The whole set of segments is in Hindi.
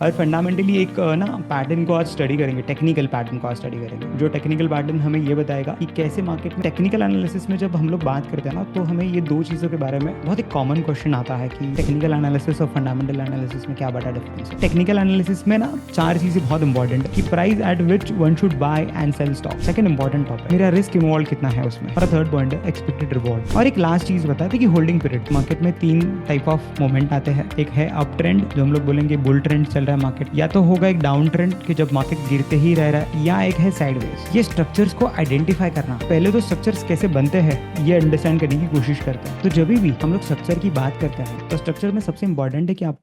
और फंडामेंटली एक ना पैटर्न को आज स्टडी करेंगे, टेक्निकल पैटर्न को आज स्टडी करेंगे। जो टेक्निकल पैटर्न हमें ये बताएगा कि कैसे मार्केट में टेक्निकल एनालिसिस में जब हम लोग बात करते हैं ना, तो हमें ये दो चीज़ों के बारे में बहुत एक कॉमन क्वेश्चन आता है कि टेक्निकल एनालिसिस और फंडामेंटल एनालिसिस में क्या बड़ा डिफरेंस है। टेक्निकल एनालिसिस में ना चार चीज़ें बहुत इंपॉर्टेंट है कि price at which one should buy and sell stock, second important topic मेरा रिस्क इन्वॉल्व कितना है उसमें, और थर्ड पॉइंट है एक्सपेक्टेड रिवॉर्ड। और एक लास्ट चीज़ बताते हैं कि होल्डिंग पीरियड। मार्केट में तीन टाइप ऑफ मोमेंट आते हैं। एक है अप ट्रेंड, जो हम लोग बोलेंगे बुल ट्रेंड चल रहा है मार्केट, या तो होगा एक डाउन ट्रेंड कि जब मार्केट गिरते ही रह रहा है, या एक है साइडवेज। ये स्ट्रक्चर्स को आइडेंटिफाई करना, पहले तो स्ट्रक्चर्स कैसे बनते हैं ये अंडरस्टैंड करने की कोशिश करते हैं। तो जब भी हम लोग स्ट्रक्चर की बात करते हैं तो स्ट्रक्चर में सबसे इंपॉर्टेंट है कि आप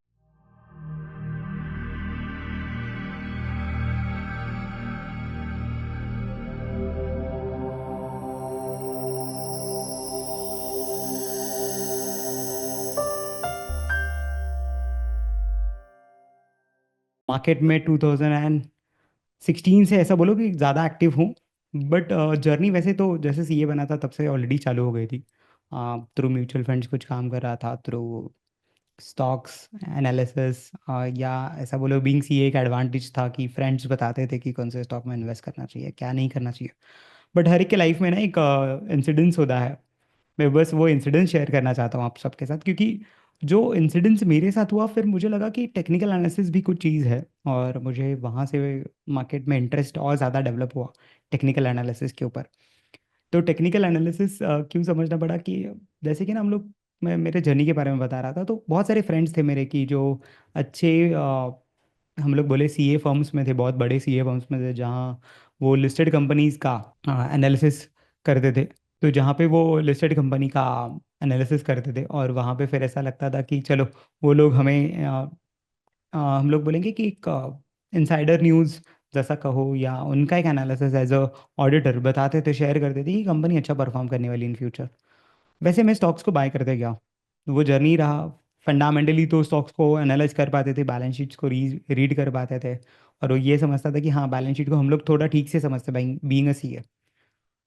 मार्केट में 2016 से ऐसा बोलो कि ज़्यादा एक्टिव हूँ। बट जर्नी वैसे तो जैसे सीए बना था तब से ऑलरेडी चालू हो गई थी। थ्रू म्यूचुअल फंड्स कुछ काम कर रहा था, थ्रू स्टॉक्स एनालिसिस, या ऐसा बोलो बीइंग सीए एक एडवांटेज था कि फ्रेंड्स बताते थे कि कौन से स्टॉक में इन्वेस्ट करना चाहिए, क्या नहीं करना चाहिए। बट हर एक के लाइफ में ना एक इंसिडेंस होता है। मैं बस वो इंसिडेंस शेयर करना चाहता हूँ आप सबके साथ, क्योंकि जो इंसिडेंस मेरे साथ हुआ फिर मुझे लगा कि टेक्निकल एनालिसिस भी कुछ चीज़ है, और मुझे वहाँ से मार्केट में इंटरेस्ट और ज़्यादा डेवलप हुआ टेक्निकल एनालिसिस के ऊपर। तो टेक्निकल एनालिसिस क्यों समझना पड़ा कि जैसे कि ना हम लोग, मैं मेरे जर्नी के बारे में बता रहा था, तो बहुत सारे फ्रेंड्स थे मेरे की जो अच्छे हम लोग बोले सीए फर्म्स में थे, बहुत बड़े सीए फर्म्स में थे, जहाँ वो लिस्टेड कंपनीज का एनालिसिस करते थे। तो जहाँ पे वो लिस्टेड कंपनी का एनालिसिस करते थे, और वहाँ पे फिर ऐसा लगता था कि चलो वो लोग हमें हम लोग बोलेंगे कि एक इनसाइडर न्यूज़ जैसा कहो, या उनका एक एनालिसिस एज अ ऑडिटर बताते थे, शेयर करते थे कि कंपनी अच्छा परफॉर्म करने वाली इन फ्यूचर। वैसे मैं स्टॉक्स को बाय करते गया, वो जर्नी रहा। फंडामेंटली तो स्टॉक्स को एनालाइज कर पाते थे, बैलेंस शीट्स को रीड कर पाते थे, और वो ये समझता था कि हाँ बैलेंस शीट को हम लोग थोड़ा ठीक से समझते बीइंग अ सीए।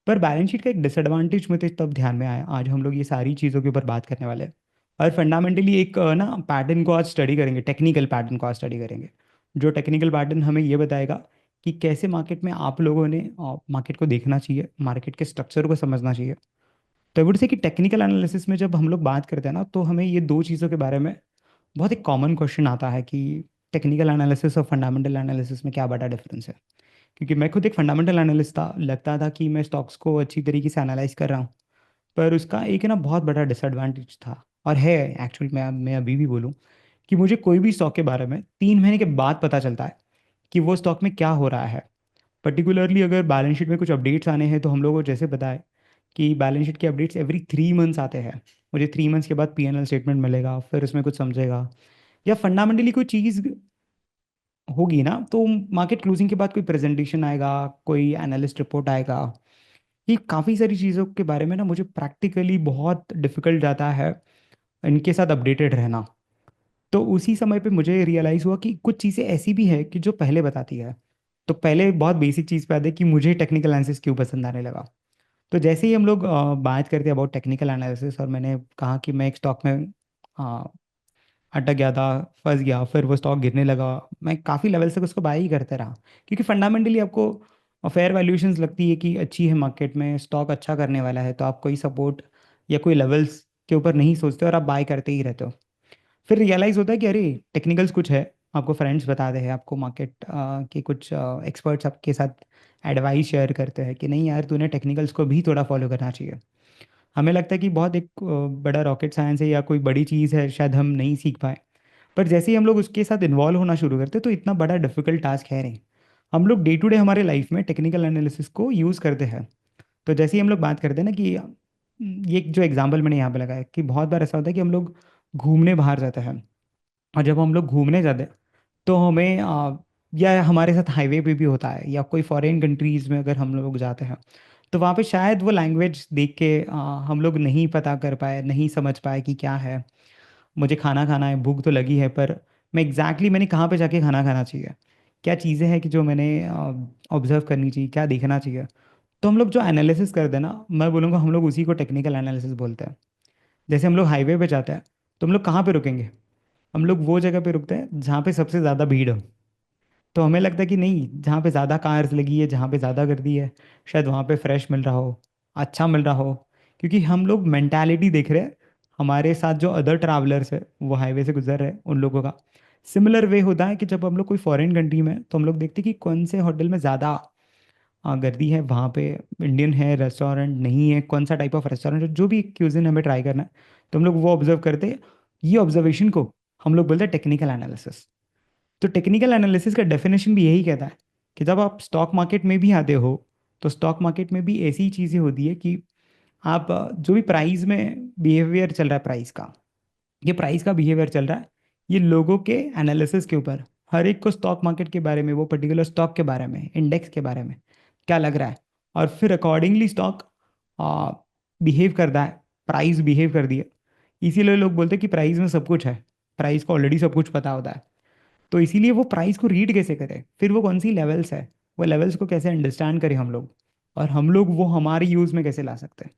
पर बैलेंस शीट का एक डिसएडवांटेज मुझे तब ध्यान में आया। आज हम लोग ये सारी चीज़ों के ऊपर बात करने वाले हैं, और फंडामेंटली एक ना पैटर्न को आज स्टडी करेंगे, टेक्निकल पैटर्न को आज स्टडी करेंगे। जो टेक्निकल पैटर्न हमें ये बताएगा कि कैसे मार्केट में आप लोगों ने मार्केट को देखना चाहिए, मार्केट के स्ट्रक्चर को समझना चाहिए। तो आई वुड से कि टेक्निकल एनालिसिस में जब हम लोग बात करते हैं ना, तो हमें ये दो चीज़ों के बारे में बहुत एक कॉमन क्वेश्चन आता है कि टेक्निकल एनालिसिस और फंडामेंटल एनालिसिस में क्या बड़ा डिफरेंस है। क्योंकि मैं खुद एक फंडामेंटल एनालिस्ट था, लगता था कि मैं स्टॉक्स को अच्छी तरीके से एनालाइज कर रहा हूँ। पर उसका एक ना बहुत बड़ा डिसएडवांटेज था, और है एक्चुअली, मैं अभी भी बोलूँ कि मुझे कोई भी स्टॉक के बारे में 3 महीने के बाद पता चलता है कि वो स्टॉक में क्या हो रहा है। पर्टिकुलरली अगर बैलेंस शीट में कुछ अपडेट्स आने हैं, तो हम लोगों को जैसे पता है कि बैलेंस शीट के अपडेट्स एवरी 3 मंथ्स आते हैं। मुझे 3 मंथ्स के बाद पीएनएल स्टेटमेंट मिलेगा, फिर उसमें कुछ समझेगा, या फंडामेंटली कोई चीज़ होगी ना, तो मार्केट क्लोजिंग के बाद कोई प्रेजेंटेशन आएगा, कोई एनालिस्ट रिपोर्ट आएगा। ये काफ़ी सारी चीज़ों के बारे में ना मुझे प्रैक्टिकली बहुत डिफिकल्ट जाता है इनके साथ अपडेटेड रहना। तो उसी समय पे मुझे रियलाइज़ हुआ कि कुछ चीज़ें ऐसी भी है कि जो पहले बताती है। तो पहले बहुत बेसिक चीज़ पे आते कि मुझे टेक्निकल एनालिसिस क्यों पसंद आने लगा। तो जैसे ही हम लोग बात करते हैं अबाउट टेक्निकल एनालिसिस, और मैंने कहा कि मैं एक स्टॉक में अ, अटक गया था, फंस गया, फिर वो स्टॉक गिरने लगा, मैं काफ़ी लेवल से उसको बाय ही करते रहा। क्योंकि फंडामेंटली आपको फेयर वैल्यूएशंस लगती है कि अच्छी है, मार्केट में स्टॉक अच्छा करने वाला है, तो आप कोई सपोर्ट या कोई लेवल्स के ऊपर नहीं सोचते और आप बाय करते ही रहते हो। फिर रियलाइज़ होता है कि अरे टेक्निकल्स कुछ है, आपको फ्रेंड्स बताते हैं, आपको मार्केट के कुछ एक्सपर्ट्स आपके साथ एडवाइस शेयर करते हैं कि नहीं यार तूने टेक्निकल्स को भी थोड़ा फॉलो करना चाहिए। हमें लगता है कि बहुत एक बड़ा रॉकेट साइंस है या कोई बड़ी चीज़ है, शायद हम नहीं सीख पाए। पर जैसे ही हम लोग उसके साथ इन्वॉल्व होना शुरू करते तो इतना बड़ा डिफिकल्ट टास्क है नहीं। हम लोग डे टू डे हमारे लाइफ में टेक्निकल एनालिसिस को यूज़ करते हैं। तो जैसे ही हम लोग बात करते हैं ना कि ये जो एग्जांपल मैंने यहाँ पे लगाया कि बहुत बार ऐसा होता है कि हम लोग घूमने बाहर जाते हैं, और जब हम लोग घूमने जाते हैं तो हमें या हमारे साथ हाईवे पे भी होता है, या कोई फॉरेन कंट्रीज़ में अगर हम लोग जाते हैं, तो वहाँ पे शायद वो लैंग्वेज देख के हम लोग नहीं पता कर पाए, नहीं समझ पाए कि क्या है। मुझे खाना खाना है, भूख तो लगी है, पर मैं मैंने कहाँ पे जाके खाना खाना चाहिए, क्या चीज़ें हैं कि जो मैंने ऑब्जर्व करनी चाहिए, क्या देखना चाहिए। तो हम लोग जो एनालिसिस करते हैं ना, मैं बोलूँगा हम लोग उसी को टेक्निकल एनालिसिस बोलते हैं। जैसे हम लोग हाईवे पे जाते हैं, तो हम लोग कहाँ पे रुकेंगे, हम लोग वो जगह पे रुकते हैं जहाँ पे सबसे ज़्यादा भीड़ हो। तो हमें लगता है कि नहीं, जहाँ पे ज़्यादा कार्स लगी है, जहाँ पे ज़्यादा गर्दी है, शायद वहाँ पे फ्रेश मिल रहा हो, अच्छा मिल रहा हो। क्योंकि हम लोग मेंटालिटी देख रहे हैं, हमारे साथ जो अदर ट्रैवलर्स है वो हाईवे से गुजर रहे हैं, उन लोगों का सिमिलर वे होता है कि जब हम लोग कोई फॉरेन कंट्री में हैं, तो हम लोग देखते हैं कि कौन से होटल में ज़्यादा गर्दी है, वहाँ पे इंडियन है रेस्टोरेंट नहीं है, कौन सा टाइप ऑफ रेस्टोरेंट, जो भी क्यूजिन हमें ट्राई करना है, तो हम लोग वो ऑब्जर्व करते हैं। ये ऑब्जर्वेशन को हम लोग बोलते हैं टेक्निकल एनालिसिस। तो टेक्निकल एनालिसिस का डेफिनेशन भी यही कहता है कि जब आप स्टॉक मार्केट में भी आते हो, तो स्टॉक मार्केट में भी ऐसी चीज़ें होती है कि आप जो भी प्राइस में बिहेवियर चल रहा है प्राइस का, ये प्राइस का बिहेवियर चल रहा है, ये लोगों के एनालिसिस के ऊपर। हर एक को स्टॉक मार्केट के बारे में, वो पर्टिकुलर स्टॉक के बारे में, इंडेक्स के बारे में क्या लग रहा है, और फिर अकॉर्डिंगली स्टॉक बिहेव करता है, प्राइस बिहेव कर दिया। इसीलिए लोग बोलते हैं कि प्राइस में सब कुछ है, प्राइस को ऑलरेडी सब कुछ पता होता है। तो इसीलिए वो प्राइस को रीड कैसे करें, फिर वो कौन सी लेवल्स है, वो लेवल्स को कैसे अंडरस्टैंड करें हम लोग, और हम लोग वो हमारे यूज़ में कैसे ला सकते हैं।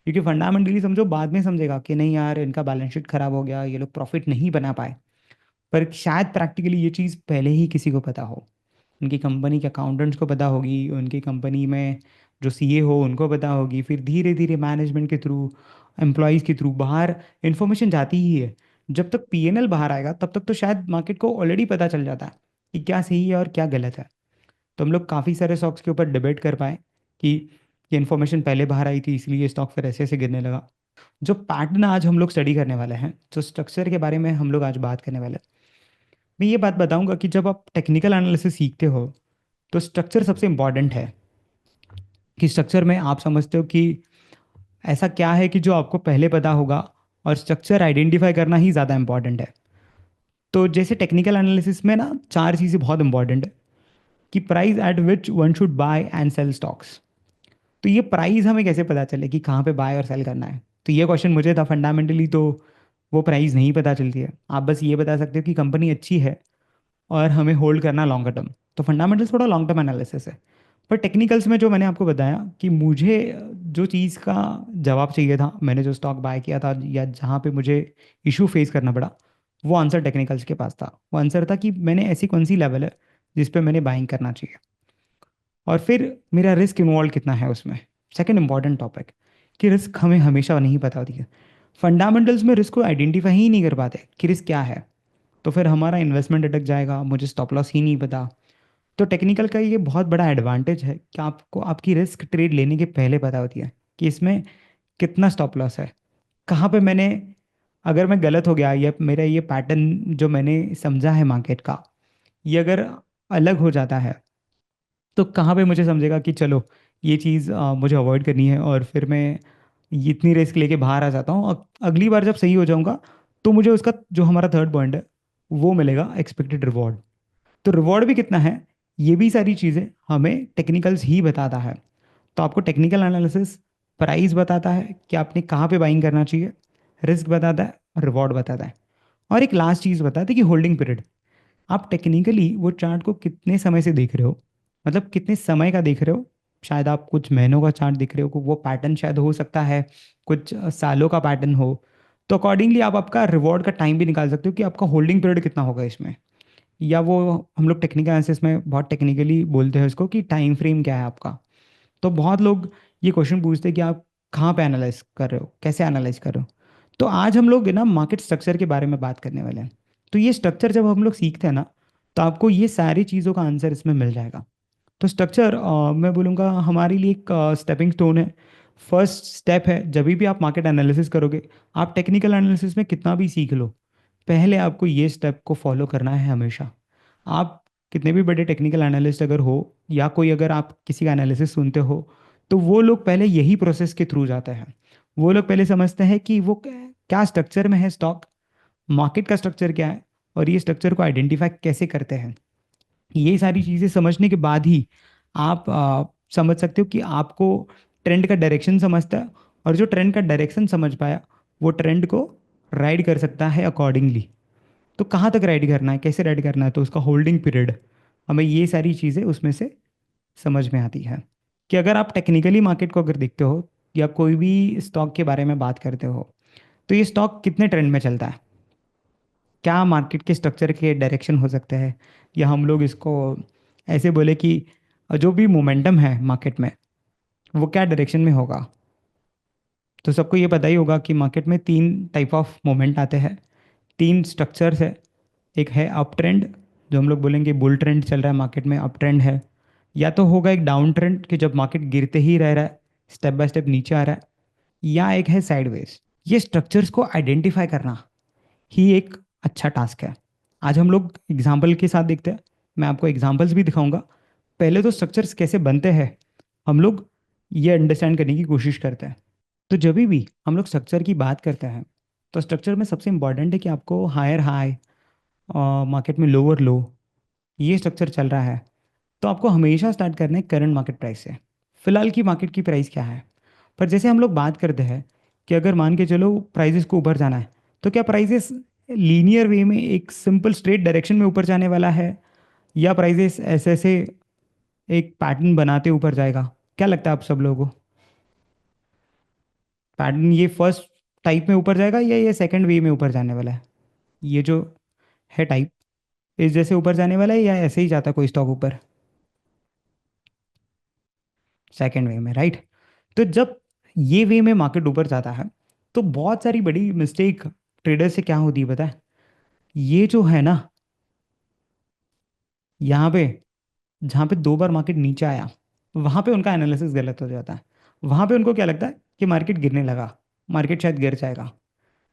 क्योंकि फंडामेंटली समझो, बाद में समझेगा कि नहीं यार, इनका बैलेंस शीट खराब हो गया, ये लोग प्रॉफिट नहीं बना पाए, पर शायद प्रैक्टिकली ये चीज़ पहले ही किसी को पता हो, उनकी कंपनी के अकाउंटेंट्स को पता होगी, उनकी कंपनी में जो सीए हो उनको पता होगी, फिर धीरे धीरे मैनेजमेंट के थ्रू, एम्प्लॉयज़ के थ्रू बाहर इन्फॉर्मेशन जाती ही है। जब तक पीएनएल बाहर आएगा तब तक तो शायद मार्केट को ऑलरेडी पता चल जाता है कि क्या सही है और क्या गलत है। तो हम लोग काफ़ी सारे स्टॉक्स के ऊपर डिबेट कर पाए कि ये इन्फॉर्मेशन पहले बाहर आई थी इसलिए स्टॉक फिर ऐसे ऐसे गिरने लगा। जो पैटर्न आज हम लोग स्टडी करने वाले हैं, जो स्ट्रक्चर के बारे में हम लोग आज बात करने वाले हैं, मैं ये बात बताऊंगा कि जब आप टेक्निकल एनालिसिस सीखते हो, तो स्ट्रक्चर सबसे इम्पॉर्टेंट है। कि स्ट्रक्चर में आप समझते हो कि ऐसा क्या है कि जो आपको पहले पता होगा, और स्ट्रक्चर आइडेंटिफाई करना ही ज़्यादा इंपॉर्टेंट है। तो जैसे टेक्निकल एनालिसिस में ना चार चीज़ें बहुत इंपॉर्टेंट है। कि price at which one should buy and sell stocks. तो ये प्राइस हमें कैसे पता चले कि कहाँ पे बाय और सेल करना है, तो ये क्वेश्चन मुझे था फंडामेंटली। तो वो प्राइस नहीं पता चलती है, आप बस ये बता सकते हो कि कंपनी अच्छी है और हमें होल्ड करना लॉन्गर टर्म। तो फंडामेंटल्स थोड़ा लॉन्ग टर्म एनालिसिस है। पर टेक्निकल्स में जो मैंने आपको बताया कि मुझे जो चीज़ का जवाब चाहिए था, मैंने जो स्टॉक बाय किया था या जहाँ पे मुझे इशू फेस करना पड़ा, वो आंसर टेक्निकल्स के पास था। वो आंसर था कि मैंने ऐसी कौन सी लेवल है जिस पे मैंने बाइंग करना चाहिए, और फिर मेरा रिस्क इन्वॉल्व कितना है उसमें। सेकंड इंपॉर्टेंट टॉपिक, कि रिस्क हमें हमेशा नहीं पता होती है। फंडामेंटल्स में रिस्क को आइडेंटिफाई ही नहीं कर पाते कि रिस्क क्या है, तो फिर हमारा इन्वेस्टमेंट अटक जाएगा, मुझे स्टॉप लॉस ही नहीं पता। तो टेक्निकल का ये बहुत बड़ा एडवांटेज है कि आपको आपकी रिस्क ट्रेड लेने के पहले पता होती है कि इसमें कितना स्टॉप लॉस है, कहाँ पे मैंने, अगर मैं गलत हो गया या मेरा ये पैटर्न जो मैंने समझा है मार्केट का, ये अगर अलग हो जाता है, तो कहाँ पे मुझे समझेगा कि चलो ये चीज़ मुझे अवॉइड करनी है, और फिर मैं ये इतनी रिस्क लेके बाहर आ जाता हूँ, और अगली बार जब सही हो जाऊंगा, तो मुझे उसका जो हमारा थर्ड पॉइंट है वो मिलेगा, एक्सपेक्टेड रिवॉर्ड। तो रिवॉर्ड भी कितना है, ये भी सारी चीज़ें हमें टेक्निकल्स ही बताता है। तो आपको टेक्निकल एनालिसिस प्राइस बताता है कि आपने कहाँ पे बाइंग करना चाहिए, रिस्क बताता है, रिवॉर्ड बताता है, और एक लास्ट चीज़ बताता है कि होल्डिंग पीरियड। आप टेक्निकली वो चार्ट को कितने समय से देख रहे हो, मतलब कितने समय का देख रहे हो। शायद आप कुछ महीनों का चार्ट देख रहे हो, वो पैटर्न शायद हो सकता है कुछ सालों का पैटर्न हो। तो अकॉर्डिंगली आप आपका रिवॉर्ड का टाइम भी निकाल सकते हो कि आपका होल्डिंग पीरियड कितना होगा इसमें। या वो हम लोग टेक्निकल एनालिसिस में बहुत टेक्निकली बोलते हैं उसको कि टाइम फ्रेम क्या है आपका। तो बहुत लोग ये क्वेश्चन पूछते हैं कि आप कहाँ पे एनालाइज कर रहे हो, कैसे एनालाइज कर रहे हो। तो आज हम लोग ना मार्केट स्ट्रक्चर के बारे में बात करने वाले हैं। तो ये स्ट्रक्चर जब हम लोग सीखते हैं ना, तो आपको ये सारी चीज़ों का आंसर इसमें मिल जाएगा। तो स्ट्रक्चर मैं बोलूँगा हमारे लिए एक स्टेपिंग स्टोन है, फर्स्ट स्टेप है। जब भी आप मार्केट एनालिसिस करोगे, आप टेक्निकल एनालिसिस में कितना भी सीख लो, पहले आपको ये स्टेप को फॉलो करना है हमेशा। आप कितने भी बड़े टेक्निकल एनालिस्ट अगर हो, या कोई अगर आप किसी का एनालिसिस सुनते हो, तो वो लोग पहले यही प्रोसेस के थ्रू जाते हैं। वो लोग पहले समझते हैं कि वो क्या स्ट्रक्चर में है स्टॉक, मार्केट का स्ट्रक्चर क्या है, और ये स्ट्रक्चर को आइडेंटिफाई कैसे करते हैं। ये सारी चीज़ें समझने के बाद ही आप समझ सकते हो कि आपको ट्रेंड का डायरेक्शन समझता है, और जो ट्रेंड का डायरेक्शन समझ पाया, वो ट्रेंड को राइड कर सकता है अकॉर्डिंगली। तो कहाँ तक राइड करना है, कैसे राइड करना है, तो उसका होल्डिंग पीरियड, हमें ये सारी चीज़ें उसमें से समझ में आती है। कि अगर आप टेक्निकली मार्केट को अगर देखते हो, या कोई भी स्टॉक के बारे में बात करते हो, तो ये स्टॉक कितने ट्रेंड में चलता है, क्या मार्केट के स्ट्रक्चर के डायरेक्शन हो सकते हैं, या हम लोग इसको ऐसे बोले कि जो भी मोमेंटम है मार्केट में वो क्या डायरेक्शन में होगा। तो सबको ये पता ही होगा कि मार्केट में तीन टाइप ऑफ मोमेंट आते हैं, तीन स्ट्रक्चर्स है। एक है अप ट्रेंड, जो हम लोग बोलेंगे बुल ट्रेंड चल रहा है मार्केट में, अप ट्रेंड है। या तो होगा एक डाउन ट्रेंड कि जब मार्केट गिरते ही रह रहा है, स्टेप बाय स्टेप नीचे आ रहा है। या एक है साइडवेज। ये स्ट्रक्चर्स को आइडेंटिफाई करना ही एक अच्छा टास्क है। आज हम लोग एग्जाम्पल के साथ देखते हैं, मैं आपको एग्जाम्पल्स भी दिखाऊंगा। पहले तो स्ट्रक्चर्स कैसे बनते हैं हम लोग ये अंडरस्टैंड करने की कोशिश करते हैं। तो जब भी हम लोग स्ट्रक्चर की बात करते हैं, तो स्ट्रक्चर में सबसे इंपॉर्टेंट है कि आपको हायर हाई, मार्केट में लोअर लो, ये स्ट्रक्चर चल रहा है। तो आपको हमेशा स्टार्ट करना है करंट मार्केट प्राइस से, फिलहाल की मार्केट की प्राइस क्या है। पर जैसे हम लोग बात करते हैं कि अगर मान के चलो प्राइजेस को ऊपर जाना है, तो क्या प्राइजेस लीनियर वे में एक सिंपल स्ट्रेट डायरेक्शन में ऊपर जाने वाला है, या प्राइजेस ऐसे ऐसे एक पैटर्न बनाते ऊपर जाएगा। क्या लगता है आप सब लोगों को, पैटर्न ये फर्स्ट टाइप में ऊपर जाएगा या ये सेकंड वे में ऊपर जाने वाला है। ये जो है टाइप, इस जैसे ऊपर जाने वाला है या ऐसे ही जाता है कोई स्टॉक ऊपर। सेकंड वे में, राइट। तो जब ये वे में मार्केट ऊपर जाता है, तो बहुत सारी बड़ी मिस्टेक ट्रेडर से क्या होती है पता है। ये जो है ना, यहाँ पे जहाँ पे दो बार मार्केट नीचे आया, वहाँ पे उनका एनालिसिस गलत हो जाता है। वहाँ पे उनको क्या लगता है कि मार्केट गिरने लगा, मार्केट शायद गिर जाएगा।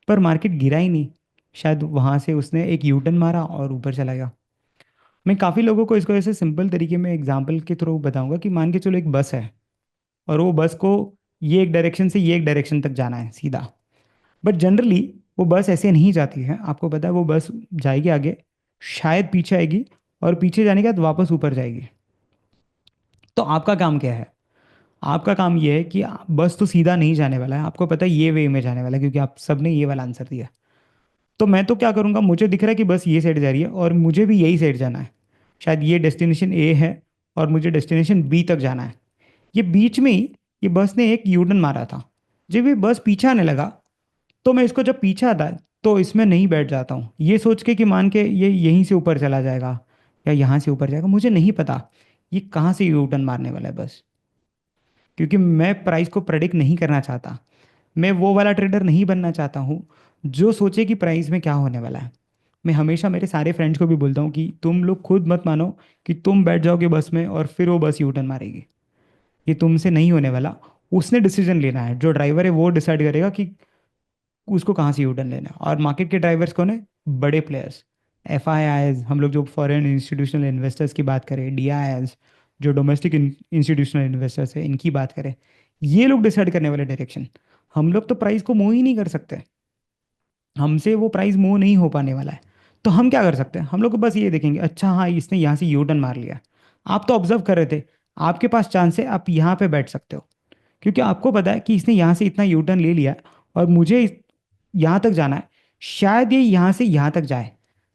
पर मार्केट गिरा ही नहीं, शायद वहाँ से उसने एक यू टर्न मारा और ऊपर चला गया। मैं काफ़ी लोगों को इसको ऐसे सिंपल तरीके में एग्जांपल के थ्रू बताऊंगा कि मान के चलो एक बस है, और वो बस को ये एक डायरेक्शन से ये एक डायरेक्शन तक जाना है सीधा। बट जनरली वो बस ऐसे नहीं जाती है, आपको पता है वो बस जाएगी आगे, शायद पीछे आएगी, और पीछे जाने के बाद वापस ऊपर जाएगी। तो आपका काम क्या है, आपका काम ये है कि बस तो सीधा नहीं जाने वाला है, आपको पता है ये वे में जाने वाला है क्योंकि आप सबने ये वाला आंसर दिया। तो मैं तो क्या करूँगा, मुझे दिख रहा है कि बस ये साइड जा रही है और मुझे भी यही साइड जाना है। शायद ये डेस्टिनेशन ए है और मुझे डेस्टिनेशन बी तक जाना है। ये बीच में ही ये बस ने एक यूटर्न मारा था। जब ये बस पीछे आने लगा, तो मैं इसको जब पीछे आता है तो इसमें नहीं बैठ जाता हूँ ये सोच के कि मान के ये यहीं से ऊपर चला जाएगा या यहाँ से ऊपर जाएगा। मुझे नहीं पता ये कहाँ से यू टर्न मारने वाला है बस, क्योंकि मैं प्राइस को प्रेडिक्ट नहीं करना चाहता। मैं वो वाला ट्रेडर नहीं बनना चाहता हूँ जो सोचे कि प्राइस में क्या होने वाला है। मैं हमेशा मेरे सारे फ्रेंड्स को भी बोलता हूँ कि तुम लोग खुद मत मानो कि तुम बैठ जाओगे बस में और फिर वो बस यू टर्न मारेगी। ये तुमसे नहीं होने वाला। उसने डिसीजन लेना है, जो ड्राइवर है वो डिसाइड करेगा कि उसको कहाँ से यू टर्न लेना है। और मार्केट के ड्राइवर्स कौन है, बड़े प्लेयर्स, एफ आई आईज, हम लोग जो फॉरेन इंस्टीट्यूशनल इन्वेस्टर्स की बात करें, डी आई आईज, जो डोमेस्टिक इंस्टीट्यूशनल इन्वेस्टर्स है इनकी बात करें, ये लोग डिसाइड करने वाले डायरेक्शन। हम लोग तो प्राइस को मूव ही नहीं कर सकते, हमसे वो प्राइस मूव नहीं हो पाने वाला है। तो हम क्या कर सकते हैं, हम लोग को बस ये देखेंगे, अच्छा हाँ इसने यहाँ से यू टर्न मार लिया। आप तो ऑब्जर्व कर रहे थे, आपके पास चांस है आप यहाँ पे बैठ सकते हो, क्योंकि आपको पता है कि इसने यहाँ से इतना यू टर्न ले लिया है और मुझे यहाँ तक जाना है, शायद ये यहाँ से यहाँ तक जाए।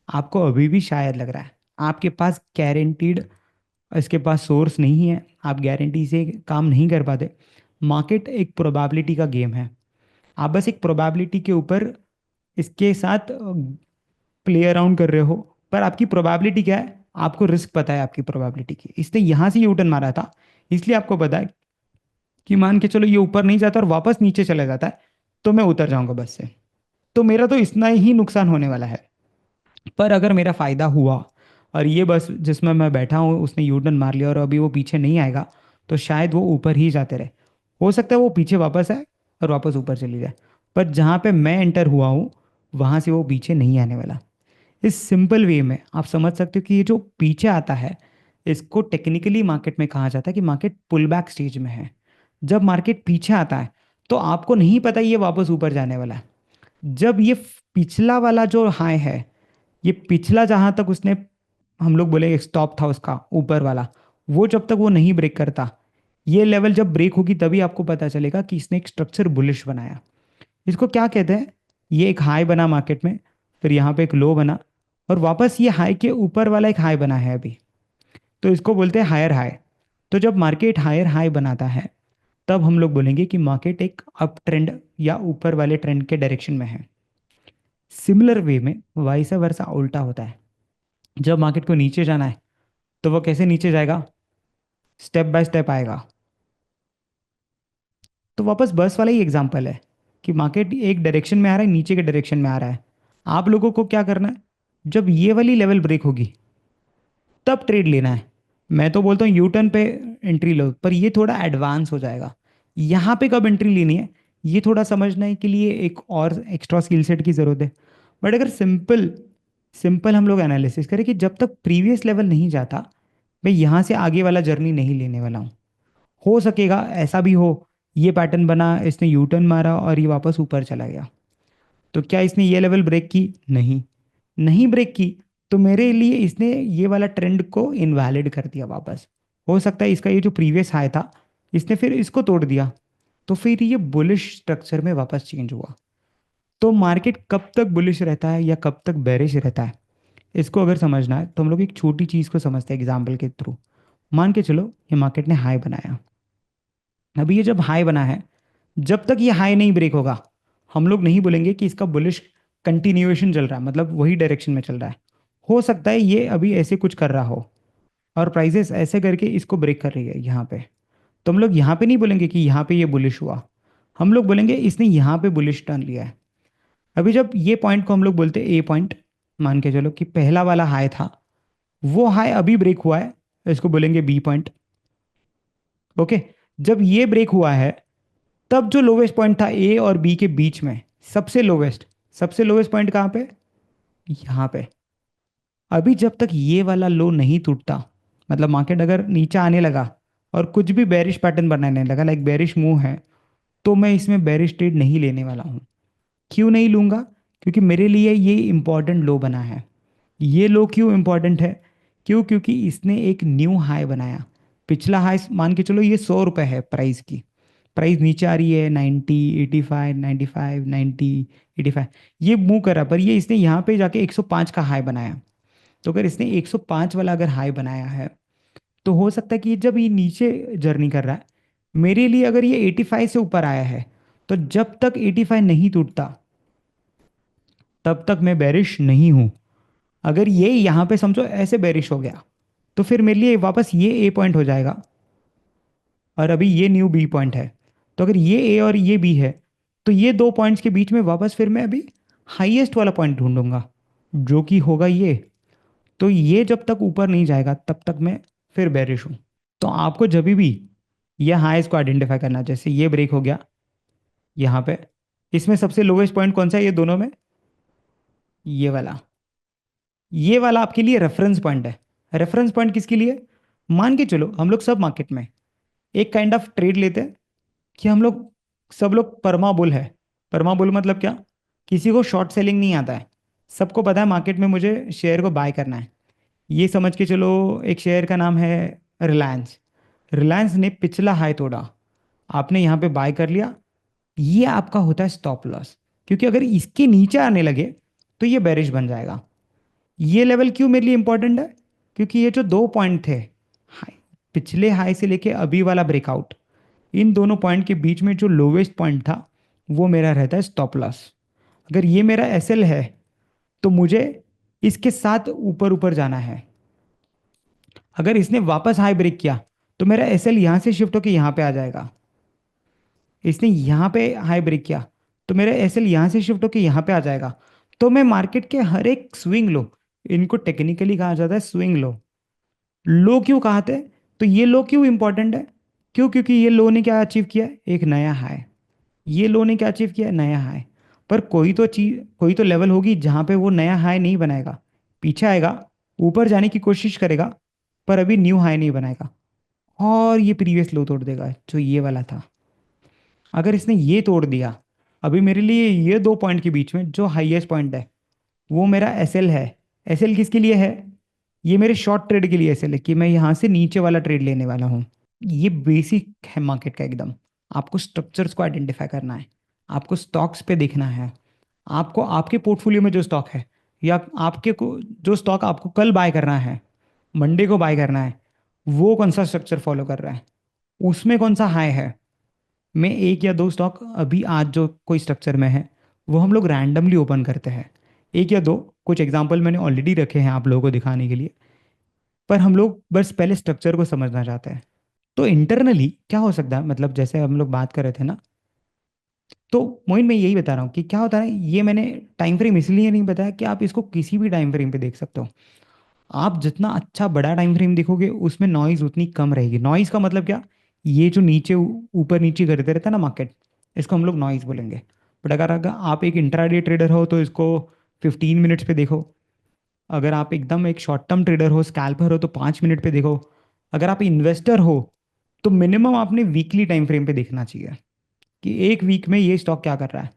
आपको अभी भी शायद लग रहा है, आपके पास गारंटीड इसके पास सोर्स नहीं है, आप गारंटी से काम नहीं कर पाते। मार्केट एक प्रोबेबिलिटी का गेम है, आप बस एक प्रोबेबिलिटी के ऊपर इसके साथ प्ले अराउंड कर रहे हो। पर आपकी प्रोबेबिलिटी क्या है, आपको रिस्क पता है आपकी प्रोबेबिलिटी की। इसने यहाँ से यू टर्न मारा था, इसलिए आपको पता है कि मान के चलो ये ऊपर नहीं जाता और वापस नीचे चला जाता है, तो मैं उतर जाऊंगा बस से। तो मेरा तो इतना ही नुकसान होने वाला है। पर अगर मेरा फ़ायदा हुआ और ये बस जिसमें मैं बैठा हूँ उसने यू टर्न मार लिया और अभी वो पीछे नहीं आएगा, तो शायद वो ऊपर ही जाते रहे। हो सकता है वो पीछे वापस आए और वापस ऊपर चली जाए, पर जहाँ पे मैं एंटर हुआ हूँ वहाँ से वो पीछे नहीं आने वाला। इस सिंपल वे में आप समझ सकते हो कि ये जो पीछे आता है, इसको टेक्निकली मार्केट में कहा जाता है कि मार्केट पुल बैक स्टेज में है। जब मार्केट पीछे आता है तो आपको नहीं पता ये वापस ऊपर जाने वाला है। जब ये पिछला वाला जो हाई है, ये पिछला जहाँ तक उसने, हम लोग बोलेंगे स्टॉप था उसका ऊपर वाला, वो जब तक वो नहीं ब्रेक करता, ये लेवल जब ब्रेक होगी तभी आपको पता चलेगा कि इसने एक स्ट्रक्चर बुलिश बनाया। इसको क्या कहते हैं, ये एक हाई बना मार्केट में, फिर यहाँ पे एक लो बना, और वापस ये हाई के ऊपर वाला एक हाई बना है अभी, तो इसको बोलते हैं हायर हाई। तो जब मार्केट हायर हाई बनाता है, तब हम लोग बोलेंगे कि मार्केट एक अप ट्रेंड या ऊपर वाले ट्रेंड के डायरेक्शन में है। सिमिलर वे में वाइस वर्सा उल्टा होता है। जब मार्केट को नीचे जाना है तो वो कैसे नीचे जाएगा, स्टेप बाय स्टेप आएगा। तो वापस बस वाला ही एग्जांपल है कि मार्केट एक डायरेक्शन में आ रहा है, नीचे के डायरेक्शन में आ रहा है। आप लोगों को क्या करना है, जब ये वाली लेवल ब्रेक होगी तब ट्रेड लेना है। मैं तो बोलता हूँ यू टर्न पे एंट्री लो, पर ये थोड़ा एडवांस हो जाएगा। यहाँ पे कब एंट्री लेनी है, ये थोड़ा समझने के लिए एक और एक्स्ट्रा स्किल सेट की ज़रूरत है। बट अगर सिंपल सिंपल हम लोग एनालिसिस करें कि जब तक प्रीवियस लेवल नहीं जाता, मैं यहाँ से आगे वाला जर्नी नहीं लेने वाला हूँ। हो सकेगा ऐसा भी हो, ये पैटर्न बना, इसने यू टर्न मारा और ये वापस ऊपर चला गया। तो क्या इसने ये लेवल ब्रेक की? नहीं, नहीं ब्रेक की। तो मेरे लिए इसने ये वाला ट्रेंड को इनवैलिड कर दिया वापस। हो सकता है इसका ये जो प्रीवियस हाई था, इसने फिर इसको तोड़ दिया, तो फिर ये बुलिश स्ट्रक्चर में वापस चेंज हुआ। तो मार्केट कब तक बुलिश रहता है या कब तक बेरिश रहता है, इसको अगर समझना है तो हम लोग एक छोटी चीज़ को समझते हैं एग्जाम्पल के थ्रू। मान के चलो ये मार्केट ने हाई बनाया। अभी ये जब हाई बना है, जब तक ये हाई नहीं ब्रेक होगा, हम लोग नहीं बोलेंगे कि इसका बुलिश कंटिन्यूएशन चल रहा है, मतलब वही डायरेक्शन में चल रहा है। हो सकता है ये अभी ऐसे कुछ कर रहा हो और प्राइसेस ऐसे करके इसको ब्रेक कर रही है यहाँ पे। तो हम लोग यहाँ पे नहीं बोलेंगे कि यहाँ पे ये बुलिश हुआ, हम लोग बोलेंगे इसने यहाँ पे बुलिश टर्न लिया है। अभी जब ये पॉइंट को हम लोग बोलते हैं ए पॉइंट, मान के चलो कि पहला वाला हाई था, वो हाई अभी ब्रेक हुआ है, इसको बोलेंगे बी पॉइंट। ओके, जब ये ब्रेक हुआ है, तब जो लोवेस्ट पॉइंट था ए और बी के बीच में, सबसे लोवेस्ट पॉइंट कहाँ पे, यहाँ पे। अभी जब तक ये वाला लो नहीं टूटता, मतलब मार्केट अगर नीचे आने लगा और कुछ भी बेरिश पैटर्न बनाने लगा, लाइक बेरिश मूव है, तो मैं इसमें बेरिश ट्रेड नहीं लेने वाला हूँ। क्यों नहीं लूँगा? क्योंकि मेरे लिए ये इंपॉर्टेंट लो बना है। ये लो क्यों इंपॉर्टेंट है? क्योंकि इसने एक न्यू हाई बनाया। पिछला हाई मान के चलो ये 100 रुपये है प्राइस की, प्राइस नीचे आ रही है 90, 85, 95, 90, 85, ये मूव करा, पर ये इसने यहाँ पे जाके 105 का हाई बनाया। तो अगर इसने 105 वाला अगर हाई बनाया है, तो हो सकता है कि जब ये नीचे जर्नी कर रहा है, मेरे लिए अगर ये 85 से ऊपर आया है, तो जब तक 85 नहीं टूटता तब तक मैं बेरिश नहीं हूँ। अगर ये यहाँ पे समझो ऐसे बेरिश हो गया, तो फिर मेरे लिए वापस ये ए पॉइंट हो जाएगा और अभी ये न्यू बी पॉइंट है। तो अगर ये ए और ये बी है, तो ये दो पॉइंट्स के बीच में वापस फिर मैं अभी हाईएस्ट वाला पॉइंट ढूंढूंगा, जो कि होगा ये। तो ये जब तक ऊपर नहीं जाएगा तब तक मैं फिर बेरिश हूँ। तो आपको जब भी ये हाईएस्ट को आइडेंटिफाई करना है, जैसे ये ब्रेक हो गया यहाँ पे, इसमें सबसे लोवेस्ट पॉइंट कौन सा है ये दोनों में, ये वाला आपके लिए रेफरेंस पॉइंट है। रेफरेंस पॉइंट किसके लिए? मान के चलो हम लोग सब मार्केट में एक काइंड ऑफ ट्रेड लेते हैं कि हम लोग सब लोग परमा बुल है। परमा बुल मतलब क्या? किसी को शॉर्ट सेलिंग नहीं आता है। सबको पता है मार्केट में मुझे शेयर को बाय करना है। ये समझ के चलो, एक शेयर का नाम है रिलायंस। रिलायंस ने पिछला हाई तोड़ा, आपने यहाँ पे बाय कर लिया, ये आपका होता है स्टॉप लॉस। क्योंकि अगर इसके नीचे आने लगे तो ये बेरिश बन जाएगा। ये लेवल क्यों मेरे लिए इंपॉर्टेंट है? क्योंकि ये जो दो पॉइंट थे, हाई, पिछले हाई से लेके अभी वाला ब्रेकआउट, इन दोनों पॉइंट के बीच में जो लोवेस्ट पॉइंट था, वो मेरा रहता है स्टॉप लॉस। अगर ये मेरा एसएल है, तो मुझे इसके साथ ऊपर ऊपर जाना है। अगर इसने वापस हाई ब्रेक किया, तो मेरा एसएल यहाँ से शिफ्ट होकर यहाँ पे आ जाएगा। इसने यहाँ पे हाई ब्रेक किया, तो मेरा एसएल यहाँ से शिफ्ट होकर यहाँ पे आ जाएगा। तो मैं मार्केट के हर एक स्विंग लो, इनको टेक्निकली कहा जाता है स्विंग लो। लो क्यों कहते हैं? तो ये लो क्यों इंपॉर्टेंट है? क्यों? क्योंकि ये लो ने क्या अचीव किया है? एक नया हाई। ये लो ने क्या अचीव किया है? नया हाई। पर कोई तो लेवल होगी जहां पे वो नया हाई नहीं बनाएगा, पीछे आएगा, ऊपर जाने की कोशिश करेगा, पर अभी न्यू हाई नहीं बनाएगा, और ये प्रीवियस लो तोड़ देगा जो ये वाला था। अगर इसने ये तोड़ दिया, अभी मेरे लिए ये दो पॉइंट के बीच में जो हाईएस्ट पॉइंट है, वो मेरा एसएल है। एसएल किसके लिए है? ये मेरे शॉर्ट ट्रेड के लिए एसएल है, कि मैं यहाँ से नीचे वाला ट्रेड लेने वाला हूँ। ये बेसिक है मार्केट का एकदम। आपको स्ट्रक्चर्स को आइडेंटिफाई करना है, आपको स्टॉक्स पे देखना है, आपको आपके पोर्टफोलियो में जो स्टॉक है, या आपके को जो स्टॉक आपको कल बाय करना है, मंडे को बाय करना है, वो कौन सा स्ट्रक्चर फॉलो कर रहा है, उसमें कौन सा हाई है। मैं एक या दो स्टॉक अभी आज जो कोई स्ट्रक्चर में है, वो हम लोग रैंडमली ओपन करते हैं। एक या दो कुछ एग्जांपल मैंने ऑलरेडी रखे हैं आप लोगों को दिखाने के लिए, पर हम लोग बस पहले स्ट्रक्चर को समझना चाहते हैं। तो इंटरनली क्या हो सकता है, मतलब जैसे हम लोग बात कर रहे थे ना, तो मोइन मैं यही बता रहा हूँ कि क्या होता है ना, ये मैंने टाइम फ्रेम इसलिए नहीं बताया कि आप इसको किसी भी टाइम फ्रेम पे देख सकते हो। आप जितना अच्छा बड़ा टाइम फ्रेम देखोगे उसमें नॉइज उतनी कम रहेगी। नॉइज का मतलब क्या, ये जो नीचे ऊपर नीचे करते रहता है ना मार्केट, इसको हम लोग नॉइज बोलेंगे। बट अगर आप एक इंट्राडे ट्रेडर हो तो इसको 15 मिनट्स पे देखो। अगर आप एकदम एक शॉर्ट टर्म ट्रेडर हो, स्कैल्पर हो, तो 5 मिनट पे देखो। अगर आप इन्वेस्टर हो तो मिनिमम आपने वीकली टाइम फ्रेम पे देखना चाहिए कि एक वीक में ये स्टॉक क्या कर रहा है।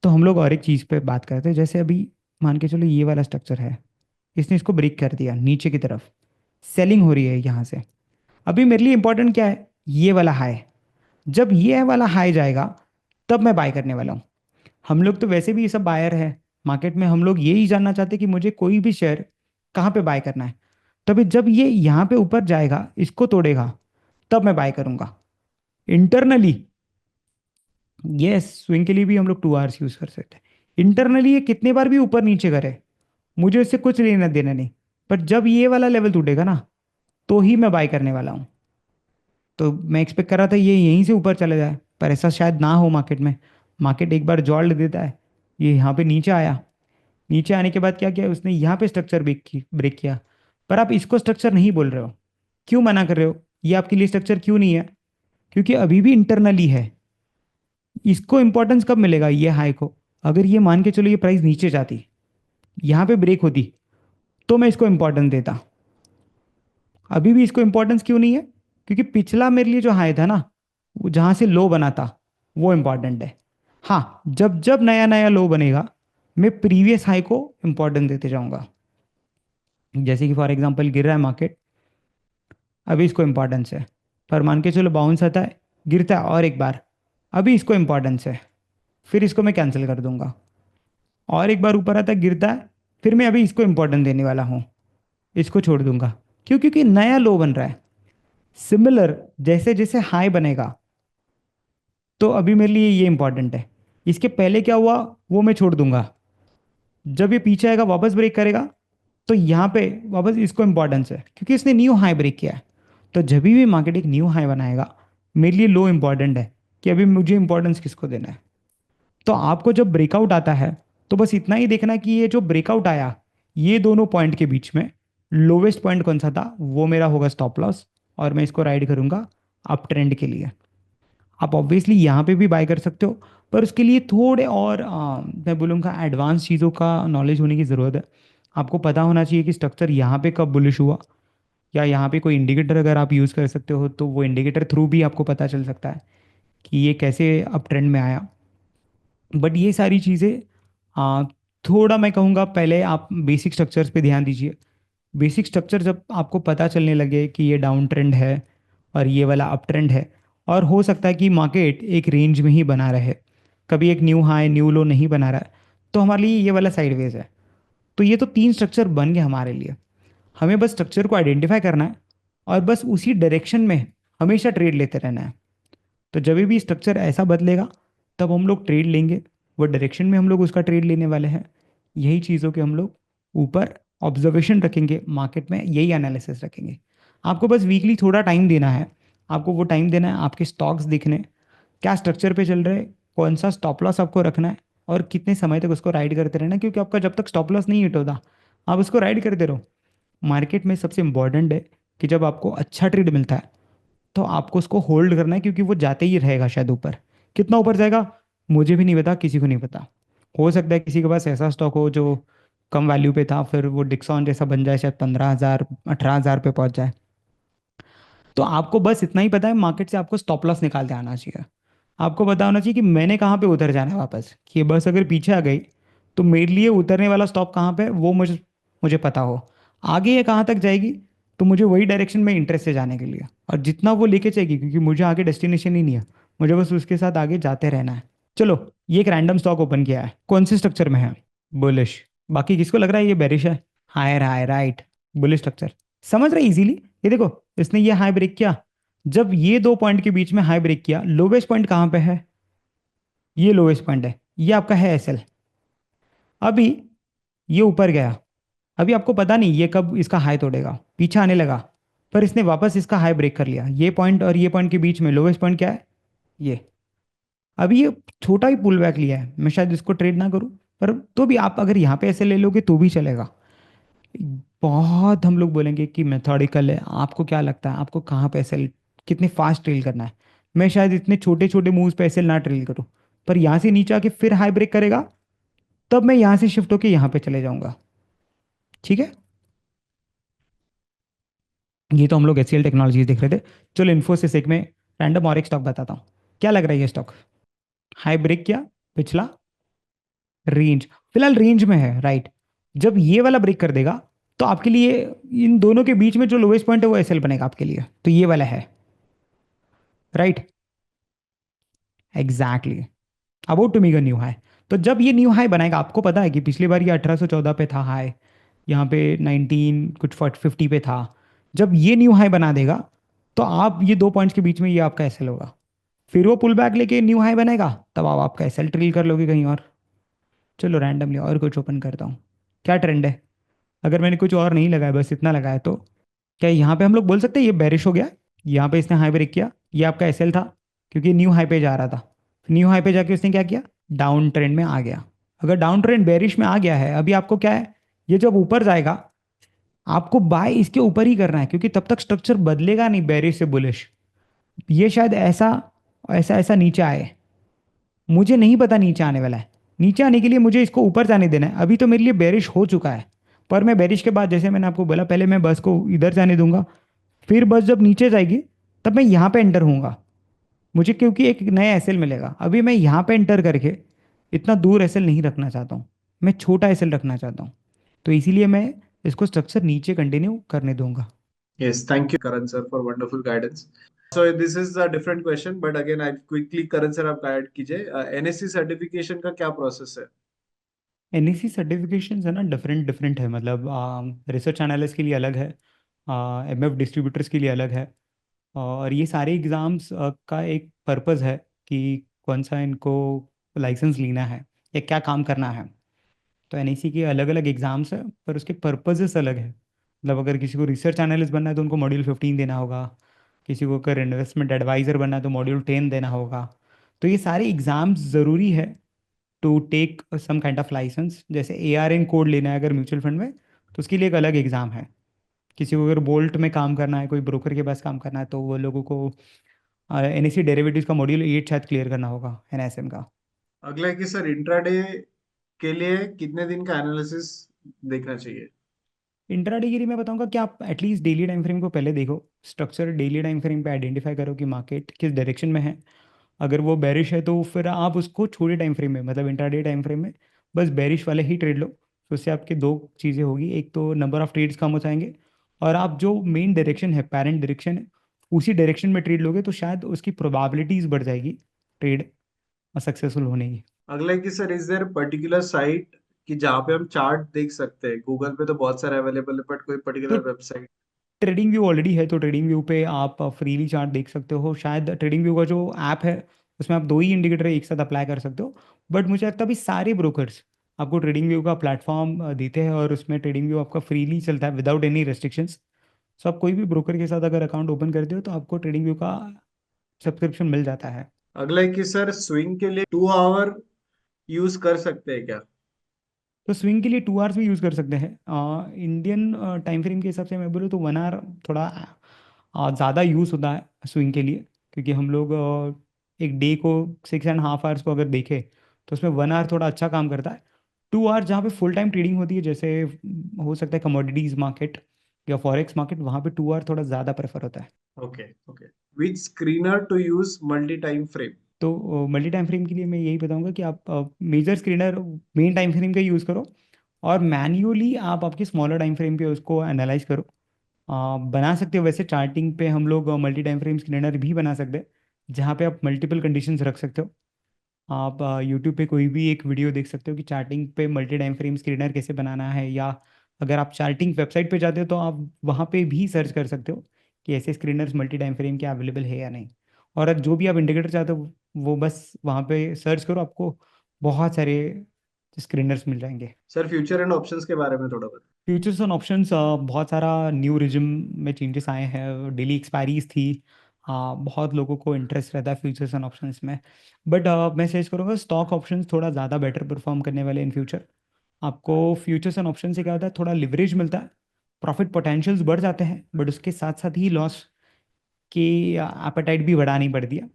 तो हम लोग और एक चीज़ पे बात करते हैं, जैसे अभी मान के चलो ये वाला स्ट्रक्चर है, इसने इसको ब्रेक कर दिया नीचे की तरफ, सेलिंग हो रही है यहाँ से। अभी मेरे लिए इंपॉर्टेंट क्या है, ये वाला हाई। जब ये वाला हाई जाएगा तब मैं बाय करने वाला हूँ। हम लोग तो वैसे भी ये सब बायर है मार्केट में, हम लोग यही जानना चाहते हैं कि मुझे कोई भी शेयर कहाँ पे बाय करना है। तभी जब ये यहाँ पे ऊपर जाएगा, इसको तोड़ेगा, तब मैं बाय करूंगा। इंटरनली ये स्विंग के लिए भी हम लोग 2 आवर्स यूज कर सकते हैं। इंटरनली ये कितने बार भी ऊपर नीचे करे, मुझे इससे कुछ लेना देना नहीं। पर जब ये वाला लेवल टूटेगा ना, तो ही मैं बाय करने वाला हूँ। तो मैं एक्सपेक्ट कर रहा था ये यहीं से ऊपर चले जाए, पर ऐसा शायद ना हो मार्केट में। मार्केट एक बार जॉल्ट देता है, ये यहाँ पे नीचे आया। नीचे आने के बाद क्या किया उसने, यहाँ पे स्ट्रक्चर ब्रेक किया। पर आप इसको स्ट्रक्चर नहीं बोल रहे हो, क्यों मना कर रहे हो, ये आपके लिए स्ट्रक्चर क्यों नहीं है? क्योंकि अभी भी इंटरनली है। इसको इंपॉर्टेंस कब मिलेगा ये हाई को, अगर ये मान के चलो ये प्राइस नीचे जाती, यहाँ पे ब्रेक होती, तो मैं इसको इंपॉर्टेंस देता। अभी भी इसको इंपॉर्टेंस क्यों नहीं है? क्योंकि पिछला मेरे लिए जो हाई था ना, वो जहां से लो बना था, वो इंपॉर्टेंट है। हाँ, जब जब नया नया लो बनेगा, मैं प्रीवियस हाई को इंपॉर्टेंस देते जाऊंगा। जैसे कि फॉर एग्जांपल गिर रहा है मार्केट, अभी इसको इंपॉर्टेंस है। पर मान के चलो बाउंस आता है, गिरता है और एक बार, अभी इसको इंपॉर्टेंस है, फिर इसको मैं कैंसिल कर दूंगा। और एक बार ऊपर आता है, गिरता है, फिर मैं अभी इसको इंपॉर्टेंस देने वाला हूँ, इसको छोड़ दूंगा। क्यों? क्योंकि नया लो बन रहा है। सिमिलर जैसे जैसे हाई बनेगा, तो अभी मेरे लिए ये इंपॉर्टेंट है। इसके पहले क्या हुआ वो मैं छोड़ दूंगा। जब ये पीछे आएगा वापस ब्रेक करेगा, तो यहाँ पे वापस इसको इंपॉर्टेंस है क्योंकि इसने न्यू हाई ब्रेक किया है। तो जब भी मार्केट एक न्यू हाई बनाएगा, मेरे लिए लो इंपॉर्टेंट है कि अभी मुझे इंपॉर्टेंस किसको देना है। तो आपको जब ब्रेकआउट आता है, तो बस इतना ही देखना कि ये जो ब्रेकआउट आया, ये दोनों पॉइंट के बीच में लोवेस्ट पॉइंट कौन सा था, वो मेरा होगा स्टॉप लॉस, और मैं इसको राइड करूंगा अप ट्रेंड के लिए। आप ऑब्वियसली यहाँ पे भी बाय कर सकते हो, पर उसके लिए थोड़े और मैं बोलूँगा एडवांस चीज़ों का नॉलेज होने की ज़रूरत है। आपको पता होना चाहिए कि स्ट्रक्चर यहाँ पे कब बुलिश हुआ, या यहाँ पे कोई इंडिकेटर अगर आप यूज़ कर सकते हो तो वो इंडिकेटर थ्रू भी आपको पता चल सकता है कि ये कैसे अप ट्रेंड में आया। बट ये सारी चीज़ें आ, थोड़ा मैं कहूँगा पहले आप बेसिक स्ट्रक्चर्स पे ध्यान दीजिए। बेसिक स्ट्रक्चर जब आपको पता चलने लगे कि ये डाउन ट्रेंड है और ये वाला अप ट्रेंड है, और हो सकता है कि मार्केट एक रेंज में ही बना रहे, कभी एक न्यू हाई न्यू लो नहीं बना रहा है, तो हमारे लिए ये वाला साइडवेज है। तो ये तो 3 स्ट्रक्चर बन गए हमारे लिए। हमें बस स्ट्रक्चर को आइडेंटिफाई करना है और बस उसी डायरेक्शन में हमेशा ट्रेड लेते रहना है। तो जब भी स्ट्रक्चर ऐसा बदलेगा, तब हम लोग ट्रेड लेंगे, वो डायरेक्शन में हम लोग उसका ट्रेड लेने वाले हैं। यही चीज़ों के हम लोग ऊपर ऑब्जर्वेशन रखेंगे, मार्केट में यही एनालिसिस रखेंगे। आपको बस वीकली थोड़ा टाइम देना है। आपको वो टाइम देना है आपके स्टॉक्स देखने, क्या स्ट्रक्चर पे चल रहे, कौन सा स्टॉप लॉस आपको रखना है, और कितने समय तक उसको राइड करते रहना है। क्योंकि आपका जब तक स्टॉप लॉस नहीं हिट होता, आप उसको राइड करते रहो। मार्केट में सबसे इंपॉर्टेंट है कि जब आपको अच्छा ट्रेड मिलता है, तो आपको उसको होल्ड करना है, क्योंकि वो जाते ही रहेगा शायद ऊपर। कितना ऊपर जाएगा मुझे भी नहीं पता, किसी को नहीं पता। हो सकता है किसी के पास ऐसा स्टॉक हो जो कम वैल्यू पे था, फिर वो डिक्सॉन जैसा बन जाए, शायद 15,000 18,000 पे पहुंच जाए। तो आपको बस इतना ही पता है, मार्केट से आपको स्टॉप लॉस निकाल के आना चाहिए। आपको पता होना चाहिए कि मैंने कहाँ पे उतर जाना है वापस, कि ये बस अगर पीछे आ गई तो मेरे लिए उतरने वाला स्टॉप कहाँ पे है वो मुझे मुझे पता हो। आगे ये कहाँ तक जाएगी, तो मुझे वही डायरेक्शन में इंटरेस्ट है जाने के लिए, और जितना वो लेके जाएगी, क्योंकि मुझे आगे डेस्टिनेशन ही नहीं है, मुझे बस उसके साथ आगे जाते रहना है। चलो, ये एक रैंडम स्टॉक ओपन किया है, कौन से स्ट्रक्चर में है? बुलिश। बाकी किसको लग रहा है ये बेरिश है? Higher high right, bullish structure. समझ रहे इजीली। ये देखो, इसने ये हाई ब्रेक किया, जब ये दो पॉइंट के बीच में हाई ब्रेक किया, लोवेस्ट पॉइंट कहाँ पे है? ये लोवेस्ट पॉइंट है, ये आपका है एसएल। अभी ये ऊपर गया, अभी आपको पता नहीं ये कब इसका हाई तोड़ेगा, पीछे आने लगा, पर इसने वापस इसका हाई ब्रेक कर लिया। ये पॉइंट और ये पॉइंट के बीच में लोवेस्ट पॉइंट क्या है? ये। अभी ये छोटा ही पुल बैक लिया है, मैं शायद इसको ट्रेड ना करूं, पर तो भी आप अगर यहाँ पे ऐसे ले लोगे तो भी चलेगा। बहुत हम लोग बोलेंगे कि मेथोडिकल है, आपको क्या लगता है आपको कहाँ पे ऐसे कितने फास्ट ट्रेल करना है? मैं शायद इतने छोटे छोटे मूव्स पे ऐसे ना ट्रेल करूं, पर यहाँ से नीचे आके फिर हाई ब्रेक करेगा, तब मैं यहाँ से शिफ्ट होके यहाँ पे चले जाऊंगा। ठीक है, ये तो हम लोग एचसीएल टेक्नोलॉजीज देख रहे थे। चलो इन्फोसिस एक में रैंडम और एक स्टॉक बताता हूँ। क्या लग रहा है ये स्टॉक? हाई ब्रेक किया, पिछला रेंज, फिलहाल रेंज में है, राइट। जब ये वाला ब्रेक कर देगा तो आपके लिए इन दोनों के बीच में जो लोवेस्ट पॉइंट है वो एसएल बनेगा आपके लिए, तो ये वाला है, right. Exactly, about to make a new high. तो जब ये न्यू हाई बनाएगा, आपको पता है कि पिछली बार ये 1814 पे था हाई, यहाँ पे 19 कुछ 50 पे था। जब ये न्यू हाई बना देगा तो आप ये दो पॉइंट्स के बीच में ये आपका एसएल होगा। फिर वो पुल बैक लेके न्यू हाई बनेगा, तब आप आपका एसएल ट्रिल कर लोगे कहीं और। चलो रैंडमली और कुछ ओपन करता हूँ। क्या ट्रेंड है? अगर मैंने कुछ और नहीं लगाया, बस इतना लगाया, तो क्या यहाँ पे हम लोग बोल सकते हैं ये बेरिश हो गया? यहाँ पे इसने हाई ब्रेक किया, ये आपका एसएल था, क्योंकि न्यू हाई पे जा रहा था। न्यू हाई पे जाके उसने क्या किया? डाउन ट्रेंड में आ गया। अगर डाउन ट्रेंड बेरिश में आ गया है, अभी आपको क्या है, ये जब ऊपर जाएगा आपको बाय इसके ऊपर ही करना है, क्योंकि तब तक स्ट्रक्चर बदलेगा नहीं बेरिश से बुलिश। ये शायद ऐसा ऐसा ऐसा नीचे आए, मुझे नहीं पता नीचे आने वाला है। नीचे आने के लिए मुझे इसको ऊपर जाने देना है। अभी तो मेरे लिए बेरिश हो चुका है, पर मैं बेरिश के बाद, जैसे मैंने आपको बोला, पहले मैं बस को इधर जाने दूंगा, फिर बस जब नीचे जाएगी तब मैं यहाँ पे एंटर होऊंगा। मुझे क्योंकि एक नया एसएल मिलेगा, अभी मैं यहाँ पे एंटर करके इतना दूर एसएल नहीं रखना चाहता हूँ, मैं छोटा एसएल रखना चाहता हूँ। तो इसीलिए मैं इसको स्ट्रक्चर नीचे कंटिन्यू करने दूंगा। Yes, thank you, Karan sir, for wonderful guidance. So this is a different question, but again, I quickly Karan sir आप गाइड कीजिए एनएससी सर्टिफिकेशन का क्या प्रोसेस है? एनईसी सर्टिफिकेशन है ना, डिफरेंट डिफरेंट है, मतलब रिसर्च एनालिस्ट के लिए अलग है, एमएफ डिस्ट्रीब्यूटर्स के लिए अलग है, और ये सारे एग्ज़ाम्स का एक पर्पज़ है कि कौन सा इनको लाइसेंस लेना है या क्या काम करना है। तो एनईसी के अलग अलग एग्ज़ाम्स है, पर उसके पर्पजेस अलग है। मतलब अगर किसी को रिसर्च एनालिस्ट बनना है तो उनको मॉड्यूल 15 देना होगा, किसी को अगर इन्वेस्टमेंट एडवाइज़र बनना है तो मॉड्यूल 10 देना होगा। तो ये सारे एग्ज़ाम्स ज़रूरी है to take some kind of license. जैसे एआरएन कोड लेना है अगर म्यूचुअल फंड में, तो उसके लिए एक अलग एग्ज़ाम है। किसी को अगर बोल्ट में काम करना है, कोई ब्रोकर के पास काम करना है, तो वो लोगों को एनएससी डेरिवेटिव्स का मॉड्यूल 8 शायद क्लियर करना होगा, एनएसएम का। अगला है कि सर इंट्राडे के लिए कितने दिन का एनालिसिस देखना चाहिए? इंट्राडे के लिए मैं बताऊंगा कि आप एटलीस्ट डेली टाइम फ्रेम को पहले देखो, स्ट्रक्चर डेली टाइम फ्रेम पे आइडेंटिफाई करो कि मार्केट किस डायरेक्शन में है। अगर वो बेरिश है तो फिर आप उसको छोटे टाइम फ्रेम में, मतलब इंट्राडे टाइम फ्रेम में बस बेरिश वाले ही ट्रेड लो। तो उससे आपकी दो चीज़ें होगी, एक तो नंबर ऑफ ट्रेड्स कम हो जाएंगे, और आप जो मेन डायरेक्शन है, पैरेंट डायरेक्शन है, उसी डायरेक्शन में ट्रेड लोगे तो शायद उसकी प्रोबेबिलिटीज़ बढ़ जाएगी ट्रेड सक्सेसफुल होने की। अगला है कि sir is there particular site कि जहाँ पे हम चार्ट देख सकते हैं? गूगल पे तो बहुत सारे अवेलेबल है, बट कोई तो particular website? Trading view already है, तो ट्रेडिंग व्यू पे आप फ्रीली चार्ट देख सकते हो। शायद ट्रेडिंग व्यू का जो ऐप है उसमें आप दो ही इंडिकेटर एक साथ अप्लाई कर सकते हो, बट मुझे लगता है अभी सारे ब्रोकर्स आपको ट्रेडिंग व्यू का प्लेटफॉर्म देते हैं, और उसमें ट्रेडिंग व्यू आपका फ्रीली चलता है विदाउट एनी रेस्ट्रिक्शंस। सो आप कोई भी ब्रोकर के साथ अगर अकाउंट ओपन करते हो तो आपको ट्रेडिंग व्यू का सब्सक्रिप्शन मिल जाता है। अगला है कि सर स्विंग के लिए 2 आवर यूज कर सकते हैं क्या? तो स्विंग के लिए 2 आवर्स भी यूज़ कर सकते हैं। इंडियन टाइम फ्रेम के हिसाब से मैं बोलूँ तो 1 आवर थोड़ा ज़्यादा यूज़ होता है स्विंग के लिए, क्योंकि हम लोग एक डे को 6.5 आवर्स को अगर देखें तो उसमें 1 आवर थोड़ा अच्छा काम करता है। 2 आवर जहाँ पे फुल टाइम ट्रेडिंग होती है, जैसे हो सकता है कमोडिटीज़ मार्केट या फॉरेक्स मार्केट, वहाँ पे 2 आवर थोड़ा ज़्यादा प्रेफर होता है। Okay okay. Which screener to use multi time frame? तो मल्टी टाइम फ्रेम के लिए मैं यही बताऊंगा कि आप major screener main time frame का यूज़ करो, और मैन्युअली आप आपके स्मॉलर टाइम फ्रेम पे उसको एनालाइज करो। बना सकते हो वैसे चार्टिंग पे हम लोग मल्टी टाइम फ्रेम स्क्रीनर भी बना सकते हैं, जहाँ पे आप मल्टीपल कंडीशंस रख सकते हो। आप यूट्यूब पे कोई भी एक वीडियो देख सकते हो कि चार्टिंग पे मल्टी टाइम फ्रेम स्क्रीनर कैसे बनाना है, या अगर आप चार्टिंग वेबसाइट पे जाते हो तो आप वहाँ पे भी सर्च कर सकते हो कि ऐसे स्क्रीनर्स मल्टी टाइम फ्रेम के अवेलेबल है या नहीं। और जो भी आप इंडिकेटर चाहते हो वो बस वहाँ पे सर्च करो, आपको बहुत सारे स्क्रीनर्स मिल जाएंगे। सर फ्यूचर एंड ऑप्शंस के बारे में थोड़ा बता। फ्यूचर्स एंड ऑप्शंस, बहुत सारा न्यू रिजिम में चेंजेस आए हैं, डेली एक्सपायरीज थी। बहुत लोगों को इंटरेस्ट रहता है फ्यूचर्स एंड ऑप्शंस में। बट मैं सजेस्ट करूँगा स्टॉक ऑप्शंस थोड़ा ज़्यादा बेटर परफॉर्म करने वाले इन फ्यूचर। आपको फ्यूचर्स एंड ऑप्शन से क्या होता है, थोड़ा लिवरेज मिलता है, प्रॉफिट पोटेंशियल्स बढ़ जाते हैं, बट उसके साथ साथ ही लॉस की एपेटाइट भी बढ़ानी पड़ती है।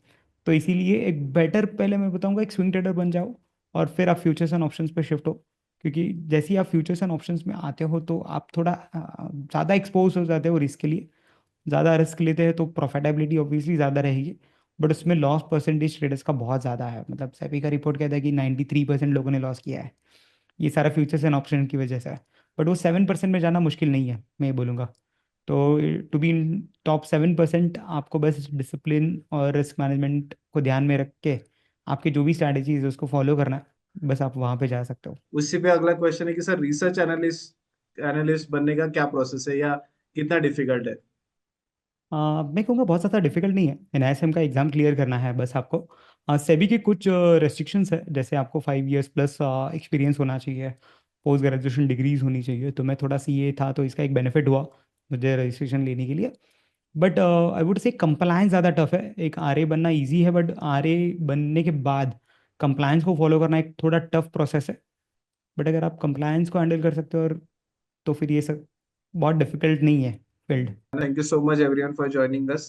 तो इसीलिए एक बेटर, पहले मैं बताऊंगा एक स्विंग ट्रेडर बन जाओ और फिर आप फ्यूचर्स एंड ऑप्शंस पे शिफ्ट हो। क्योंकि जैसे ही आप फ्यूचर्स एंड ऑप्शंस में आते हो तो आप थोड़ा ज़्यादा एक्सपोज हो जाते हो रिस्क के लिए। ज़्यादा रिस्क लेते हैं तो प्रॉफिटेबिलिटी ऑब्वियसली ज़्यादा रहेगी, बट उसमें लॉस परसेंटेज ट्रेडर्स का बहुत ज़्यादा है। मतलब सेबी का रिपोर्ट कहता है कि 93% लोगों ने लॉस किया है। ये सारा फ्यूचर्स एंड ऑप्शन की वजह से है। बट वो 7% में जाना मुश्किल नहीं है, मैं ये बोलूँगा। तो टू बी इन टॉप 7%, आपको बस डिसिप्लिन और रिस्क मैनेजमेंट को ध्यान में रख के आपके जो भी स्ट्रैटेजीज है उसको फॉलो करना है, बस आप वहाँ पे जा सकते हो। उसी पे अगला क्वेश्चन है कि सर रिसर्च एनालिस्ट एनालिस्ट बनने का क्या प्रोसेस है या कितना डिफिकल्ट है। मैं कहूँगा बहुत ज़्यादा डिफिकल्ट नहीं है, एनआईएसएम का एग्ज़ाम क्लियर करना है बस आपको। सेबी के कुछ रेस्ट्रिक्शंस है, जैसे आपको 5 इयर्स प्लस एक्सपीरियंस होना चाहिए, पोस्ट ग्रेजुएशन डिग्रीज होनी चाहिए। तो मैं थोड़ा सी ये था तो इसका एक बेनिफिट हुआ मुझे रजिस्ट्रेशन लेने के लिए। But I would say compliance ज़्यादा टफ है। एक आरए बनना इजी है, बट आरए बनने के बाद कंप्लायंस को फॉलो करना एक थोड़ा टफ प्रोसेस है। बट अगर आप कंप्लायंस को हैंडल कर सकते हो और तो फिर ये सब बहुत डिफिकल्ट नहीं है field. Thank you so much everyone for joining us.